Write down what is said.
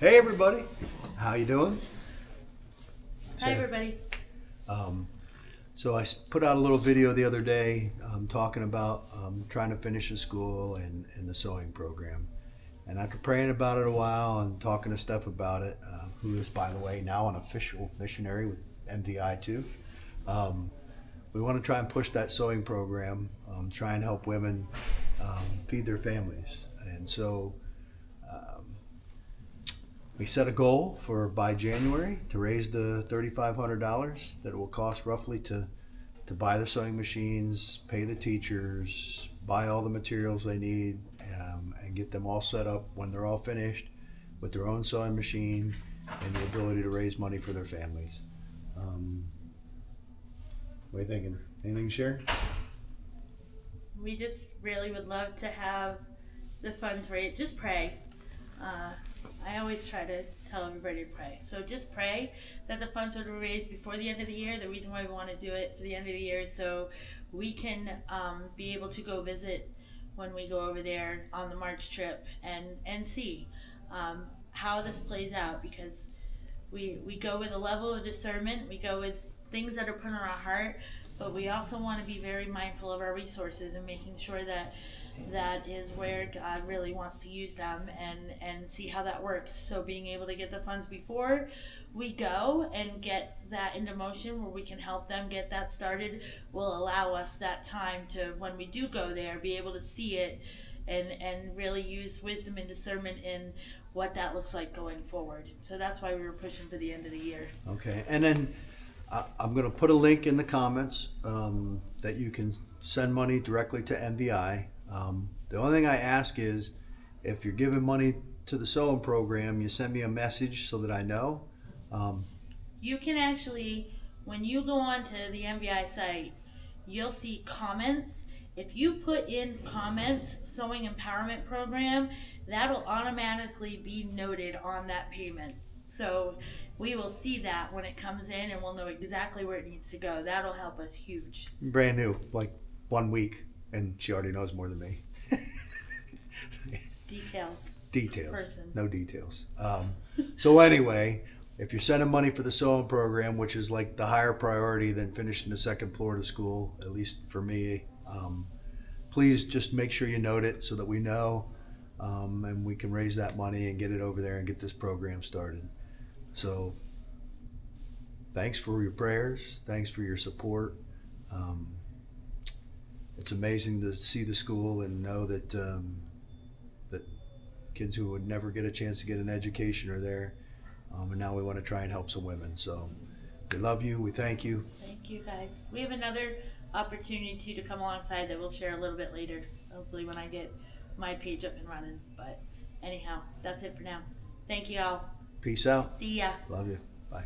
Hey everybody, how you doing? Hi, everybody. Um, so put out a little video the other day talking about trying to finish the school and the sewing program. And after praying about it a while and talking to Steph about it, who is, by the way, now an official missionary with MVI too, um, we want to try and push that sewing program, try and help women feed their families. And so we set a goal for by January to raise the $3,500 that it will cost roughly to buy the sewing machines, pay the teachers, buy all the materials they need, and get them all set up when they're all finished with their own sewing machine and the ability to raise money for their families. What are you thinking? Anything to share? We just really would love to have the funds raised. Just pray. I always try to tell everybody to pray. So just pray that the funds would be raised before the end of the year. The reason why we want to do it for the end of the year is so we can be able to go visit when we go over there on the March trip and see how this plays out, because we go with a level of discernment. We go with things that are put on our heart, but we also want to be very mindful of our resources and making sure that that is where God really wants to use them, and see how that works. So being able to get the funds before we go and get that into motion where we can help them get that started will allow us that time to, when we do go there, be able to see it and really use wisdom and discernment in what that looks like going forward. So that's why we were pushing for the end of the year. Okay, and then I'm going to put a link in the comments that you can send money directly to MVI. The only thing I ask is, if you're giving money to the sewing program, you send me a message so that I know. You can actually, when you go onto the MVI site, you'll see comments. If you put in comments, Sewing Empowerment Program, that'll automatically be noted on that payment. So we will see that when it comes in, and we'll know exactly where it needs to go. That'll help us huge. Brand new, like 1 week, and she already knows more than me. Details. Details. Person. No details. So anyway, if you're sending money for the sewing program, which is like the higher priority than finishing the second floor of the school, at least for me, please just make sure you note it so that we know, and we can raise that money and get it over there and get this program started. So thanks for your prayers. Thanks for your support. It's amazing to see the school and know that that kids who would never get a chance to get an education are there. And now we want to try and help some women. So we love you. We thank you. Thank you, guys. We have another opportunity to come alongside that we'll share a little bit later, hopefully when I get my page up and running. But anyhow, that's it for now. Thank you all. Peace out. See ya. Love you. Bye.